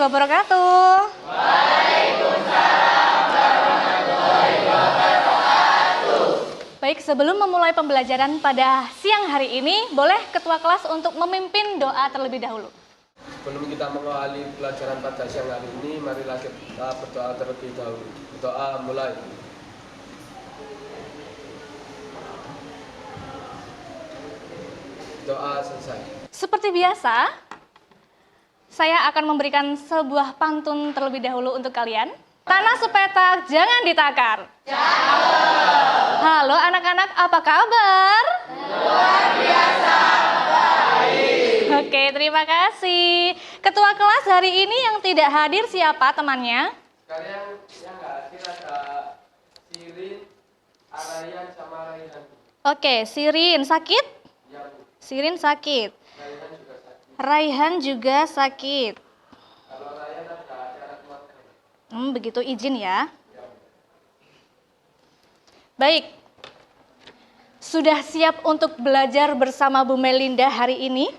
wabarakatuh. Baik, sebelum memulai pembelajaran pada siang hari ini, boleh ketua kelas untuk memimpin doa terlebih dahulu. Sebelum kita mengawali pelajaran pada siang hari ini, marilah kita berdoa terlebih dahulu. Berdoa mulai. Doa selesai. Seperti biasa, saya akan memberikan sebuah pantun terlebih dahulu untuk kalian. Tanah sepetak jangan ditakar. Halo anak-anak, apa kabar? Luar biasa baik. Oke, terima kasih. Ketua kelas hari ini yang tidak hadir siapa temannya? Sekarang yang nggak hadir ada Sirin, Arayan, sama Raihan. Oke, Sirin sakit? Ya, Bu. Sirin sakit. Raihan juga sakit. Raihan juga sakit. Kalau Raihan ada acara keluarga. Begitu izin ya. Baik. Sudah siap untuk belajar bersama Bu Melinda hari ini?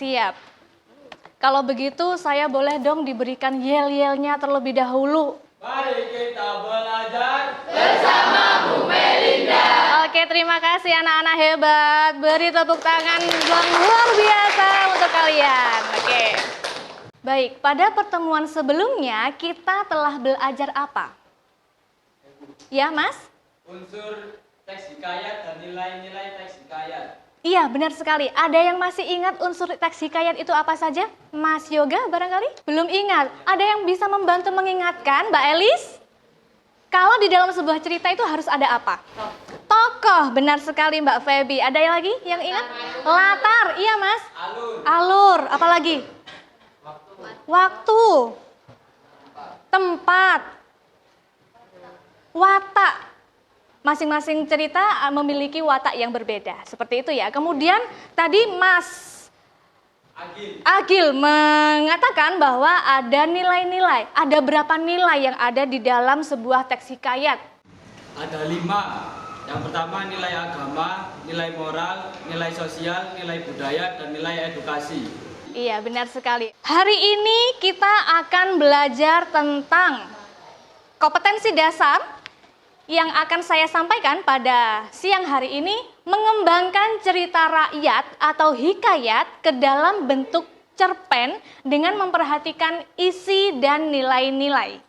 Siap. Kalau begitu saya boleh dong diberikan yel-yelnya terlebih dahulu. Mari kita belajar Bersama Bu Melinda. Oke, terima kasih anak-anak hebat. Beri tepuk tangan yang luar biasa untuk kalian. Oke. Baik, pada pertemuan sebelumnya kita telah belajar apa? Ya, Mas? Unsur teks hikayat dan nilai-nilai teks hikayat. Iya, benar sekali. Ada yang masih ingat unsur teks hikayat itu apa saja? Mas Yoga barangkali? Belum ingat. Ada yang bisa membantu mengingatkan, Mbak Elis? Kalau di dalam sebuah cerita itu harus ada apa? Tokoh, benar sekali Mbak Feby. Ada yang lagi yang ingat? Latar, iya Mas. Alur. Alur, apa lagi? Waktu. Tempat. Watak. Masing-masing cerita memiliki watak yang berbeda. Seperti itu ya. Kemudian tadi Mas Agil mengatakan bahwa ada nilai-nilai. Ada berapa nilai yang ada di dalam sebuah teks hikayat? Ada 5. Yang pertama nilai agama, nilai moral, nilai sosial, nilai budaya, dan nilai edukasi. Iya, benar sekali. Hari ini kita akan belajar tentang kompetensi dasar yang akan saya sampaikan pada siang hari ini, mengembangkan cerita rakyat atau hikayat ke dalam bentuk cerpen dengan memperhatikan isi dan nilai-nilai.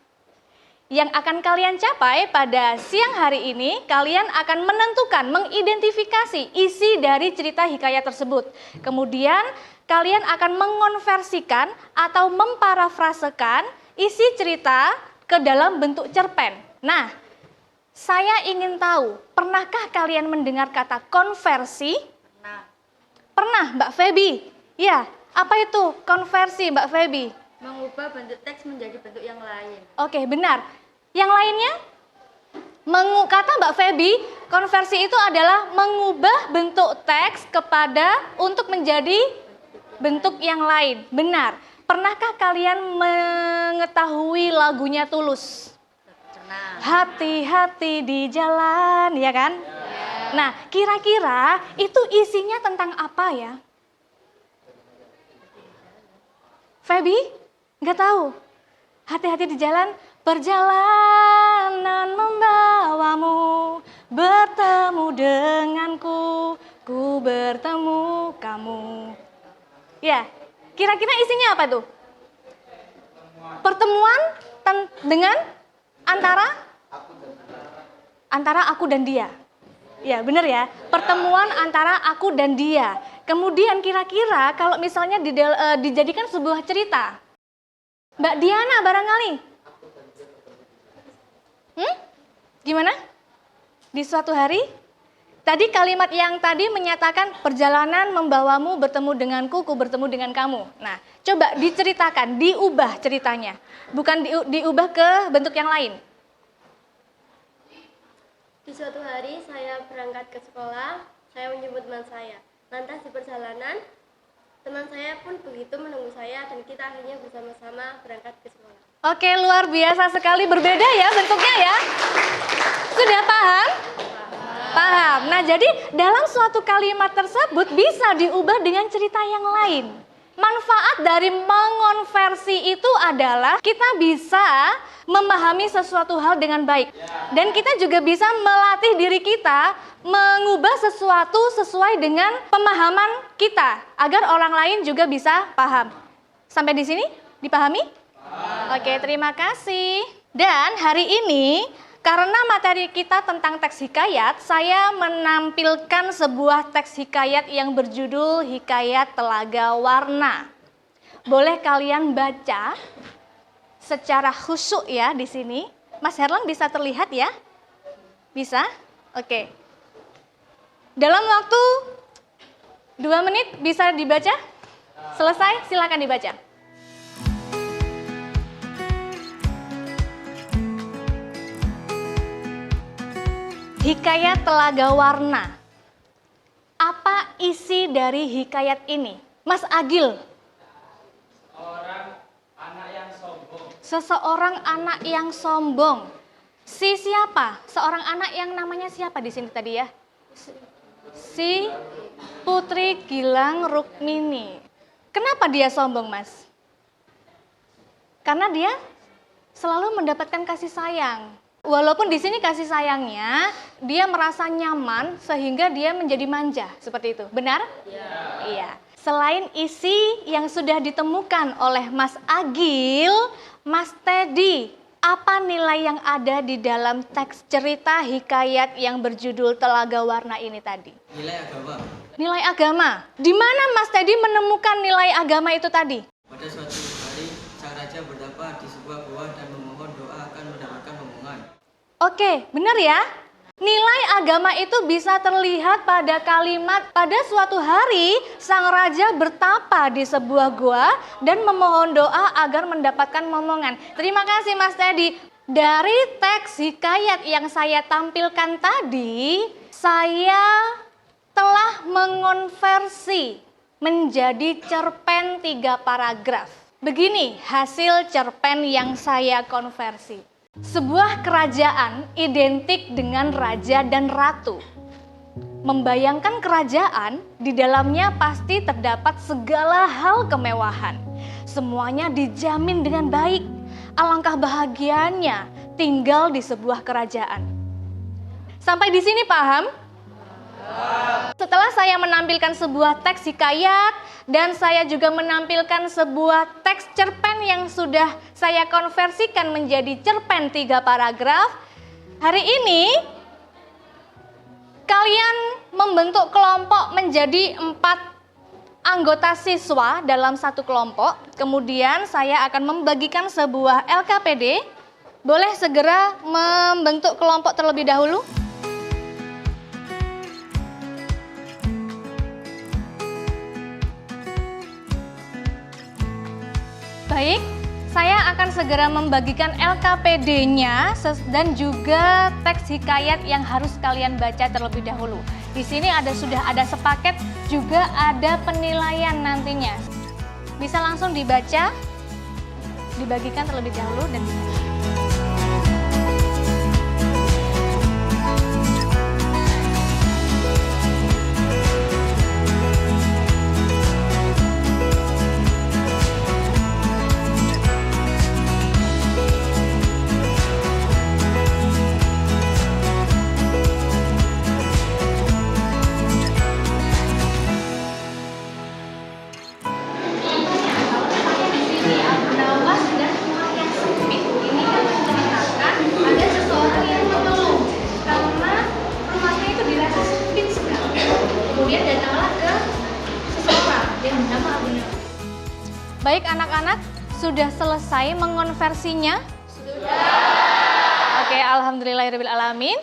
Yang akan kalian capai pada siang hari ini, kalian akan menentukan, mengidentifikasi isi dari cerita hikayat tersebut. Kemudian kalian akan mengonversikan atau memparafrasekan isi cerita ke dalam bentuk cerpen. Nah, saya ingin tahu, pernahkah kalian mendengar kata konversi? Pernah, Mbak Feby? Ya, apa itu konversi, Mbak Feby? Mengubah bentuk teks menjadi bentuk yang lain. Oke, benar. Yang lainnya? Kata Mbak Feby, konversi itu adalah mengubah bentuk teks untuk menjadi bentuk yang lain. Benar. Pernahkah kalian mengetahui lagunya Tulus? Hati-hati di jalan, ya kan? Nah, kira-kira itu isinya tentang apa ya? Feby? Nggak tahu. Hati-hati di jalan, perjalanan membawamu, bertemu denganku, ku bertemu kamu. Ya, kira-kira isinya apa tuh? Pertemuan dengan antara aku dan dia. Ya, benar ya. Pertemuan antara aku dan dia. Kemudian kira-kira kalau misalnya dijadikan sebuah cerita. Mbak Diana barangkali. Gimana? Di suatu hari? Tadi kalimat yang tadi menyatakan perjalanan membawamu bertemu denganku, ku bertemu dengan kamu. Nah, coba diceritakan, diubah ceritanya. Bukan diubah ke bentuk yang lain. Di suatu hari saya berangkat ke sekolah, saya menjemput teman saya. Lantas di perjalanan, teman saya pun begitu menunggu saya dan kita akhirnya bersama-sama berangkat ke sekolah. Oke, luar biasa sekali, berbeda ya bentuknya ya. Sudah paham? Paham. Nah, jadi dalam suatu kalimat tersebut bisa diubah dengan cerita yang lain. Manfaat dari mengonversi itu adalah kita bisa memahami sesuatu hal dengan baik. Dan kita juga bisa melatih diri kita mengubah sesuatu sesuai dengan pemahaman kita agar orang lain juga bisa paham. Sampai di sini dipahami? Oke, terima kasih. Dan hari ini karena materi kita tentang teks hikayat, saya menampilkan sebuah teks hikayat yang berjudul Hikayat Telaga Warna. Boleh kalian baca secara khusyuk ya di sini. Mas Herlan bisa terlihat ya? Bisa? Oke. Dalam waktu 2 menit bisa dibaca? Selesai? Silakan dibaca. Hikayat Telaga Warna. Apa isi dari hikayat ini? Mas Agil. Seseorang anak yang sombong. Si siapa? Seorang anak yang namanya siapa di sini tadi ya? Si Putri Gilang Rukmini. Kenapa dia sombong, Mas? Karena dia selalu mendapatkan kasih sayang. Walaupun di sini kasih sayangnya, dia merasa nyaman sehingga dia menjadi manja, seperti itu. Benar? Iya. Selain isi yang sudah ditemukan oleh Mas Agil, Mas Teddy, apa nilai yang ada di dalam teks cerita hikayat yang berjudul Telaga Warna ini tadi? Nilai agama. Nilai agama. Di mana Mas Teddy menemukan nilai agama itu tadi? Pada suatu hari, sang raja bertapa di sebuah gua dan memohon doa akan mendapatkan omongan. Oke, benar ya? Nilai agama itu bisa terlihat pada kalimat pada suatu hari sang raja bertapa di sebuah gua dan memohon doa agar mendapatkan momongan. Terima kasih Mas Teddy. Dari teks hikayat yang saya tampilkan tadi, saya telah mengonversi menjadi cerpen 3 paragraf. Begini hasil cerpen yang saya konversi. Sebuah kerajaan identik dengan raja dan ratu. Membayangkan kerajaan, di dalamnya pasti terdapat segala hal kemewahan. Semuanya dijamin dengan baik. Alangkah bahagianya tinggal di sebuah kerajaan. Sampai di sini paham? Setelah saya menampilkan sebuah teks hikayat dan saya juga menampilkan sebuah teks cerpen yang sudah saya konversikan menjadi cerpen 3 paragraf. Hari ini kalian membentuk kelompok menjadi 4 anggota siswa dalam satu kelompok. Kemudian saya akan membagikan sebuah LKPD. Boleh segera membentuk kelompok terlebih dahulu? Baik, saya akan segera membagikan LKPD-nya dan juga teks hikayat yang harus kalian baca terlebih dahulu. Di sini sudah ada sepaket, juga ada penilaian nantinya. Bisa langsung dibaca, dibagikan terlebih dahulu dan dibaca. Baik anak-anak, sudah selesai mengonversinya? Sudah. Oke, alhamdulillahirabbil alamin.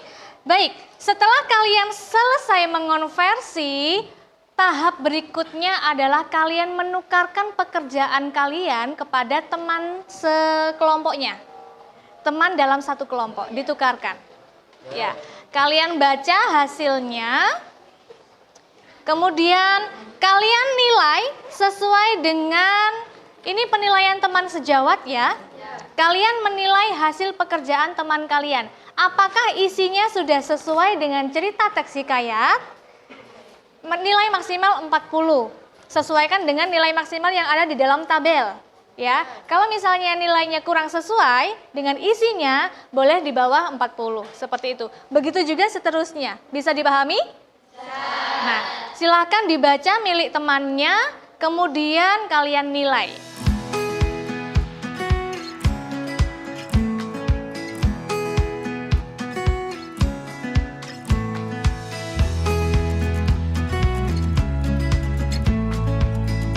Baik, setelah kalian selesai mengonversi, tahap berikutnya adalah kalian menukarkan pekerjaan kalian kepada teman sekelompoknya. Teman dalam satu kelompok, ditukarkan. Ya, kalian baca hasilnya. Kemudian kalian nilai sesuai dengan ini penilaian teman sejawat ya. Kalian menilai hasil pekerjaan teman kalian. Apakah isinya sudah sesuai dengan cerita teks hikayat? Nilai maksimal 40. sesuaikan dengan nilai maksimal yang ada di dalam tabel. Ya, kalau misalnya nilainya kurang sesuai dengan isinya, boleh di bawah 40, seperti itu. Begitu juga seterusnya. Bisa dipahami? Nah, silakan dibaca milik temannya, kemudian kalian nilai.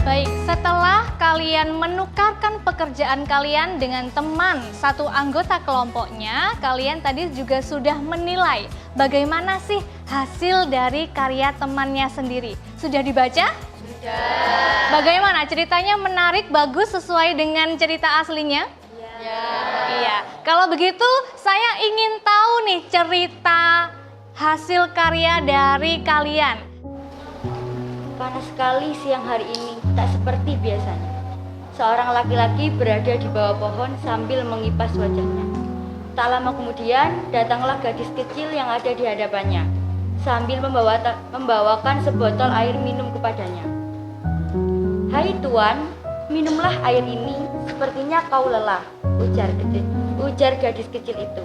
Baik, setelah kalian menukarkan pekerjaan kalian dengan teman satu anggota kelompoknya, kalian tadi juga sudah menilai bagaimana sih hasil dari karya temannya sendiri. Sudah dibaca? Sudah. Bagaimana? Ceritanya menarik, bagus, sesuai dengan cerita aslinya? Iya. Kalau begitu, saya ingin tahu nih cerita hasil karya dari kalian. Panas sekali siang hari ini, tak seperti biasanya. Seorang laki-laki berada di bawah pohon sambil mengipas wajahnya. Tak lama kemudian, datanglah gadis kecil yang ada di hadapannya, sambil membawakan sebotol air minum kepadanya. "Hai tuan, minumlah air ini, sepertinya kau lelah," ujar gadis kecil itu.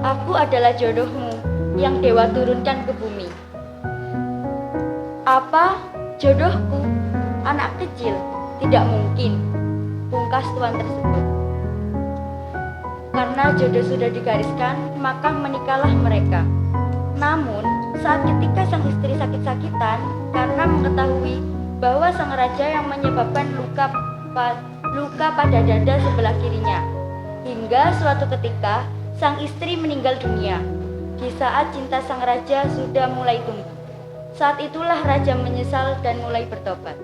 "Aku adalah jodohmu yang dewa turunkan ke bumi." "Apa? Jodohku? Anak kecil? Tidak mungkin," pungkas tuan tersebut. "Karena jodoh sudah digariskan, maka menikahlah mereka." Namun, saat ketika sang istri sakit-sakitan karena mengetahui bahwa sang raja yang menyebabkan luka pada dada sebelah kirinya, hingga suatu ketika sang istri meninggal dunia. Di saat cinta sang raja sudah mulai tumbuh, saat itulah raja menyesal dan mulai bertobat.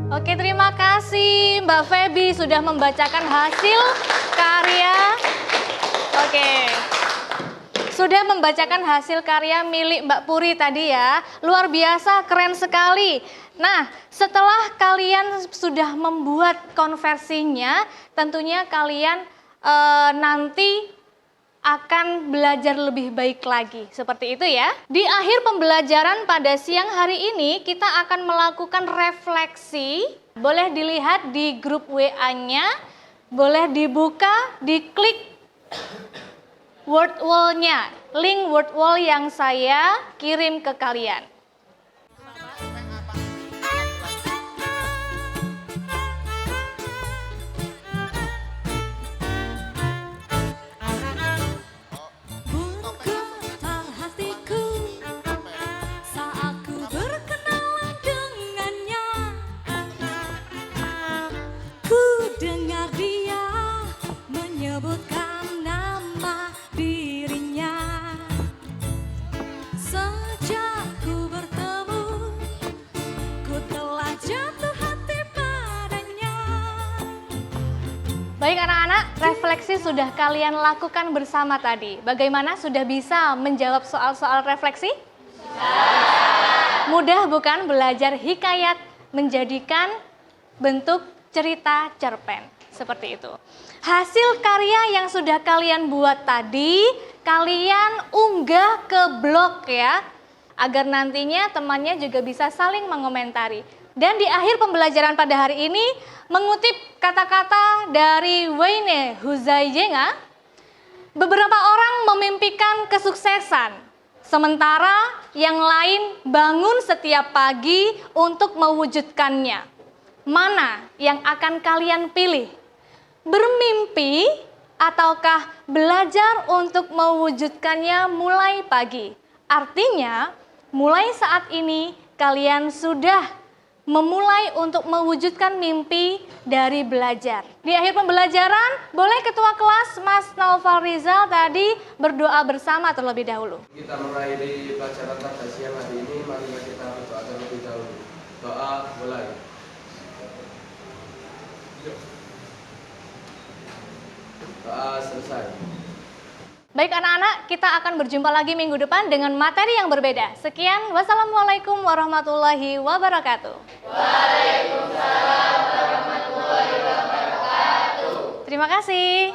Oke, terima kasih Mbak Feby sudah membacakan hasil karya. Oke, sudah membacakan hasil karya milik Mbak Puri tadi ya. Luar biasa, keren sekali. Nah, setelah kalian sudah membuat konversinya, tentunya kalian nanti akan belajar lebih baik lagi. Seperti itu ya. Di akhir pembelajaran pada siang hari ini, kita akan melakukan refleksi. Boleh dilihat di grup WA-nya, boleh dibuka, diklik word wall-nya, link word wall yang saya kirim ke kalian. Baik anak-anak, refleksi sudah kalian lakukan bersama tadi. Bagaimana, sudah bisa menjawab soal-soal refleksi? Mudah bukan belajar hikayat menjadikan bentuk cerita cerpen? Seperti itu. Hasil karya yang sudah kalian buat tadi, kalian unggah ke blog ya, agar nantinya temannya juga bisa saling mengomentari. Dan di akhir pembelajaran pada hari ini, mengutip kata-kata dari Wayne Huizenga, beberapa orang memimpikan kesuksesan, sementara yang lain bangun setiap pagi untuk mewujudkannya. Mana yang akan kalian pilih? Bermimpi ataukah belajar untuk mewujudkannya mulai pagi? Artinya, mulai saat ini kalian sudah memulai untuk mewujudkan mimpi dari belajar. Di akhir pembelajaran, boleh ketua kelas Mas Naufal Rizal tadi berdoa bersama terlebih dahulu. Kita mengakhiri pelajaran pada siang hari ini, marilah kita berdoa terlebih dahulu. Doa mulai. Doa selesai. Baik anak-anak, kita akan berjumpa lagi minggu depan dengan materi yang berbeda. Sekian, wassalamualaikum warahmatullahi wabarakatuh. Waalaikumsalam warahmatullahi wabarakatuh. Terima kasih.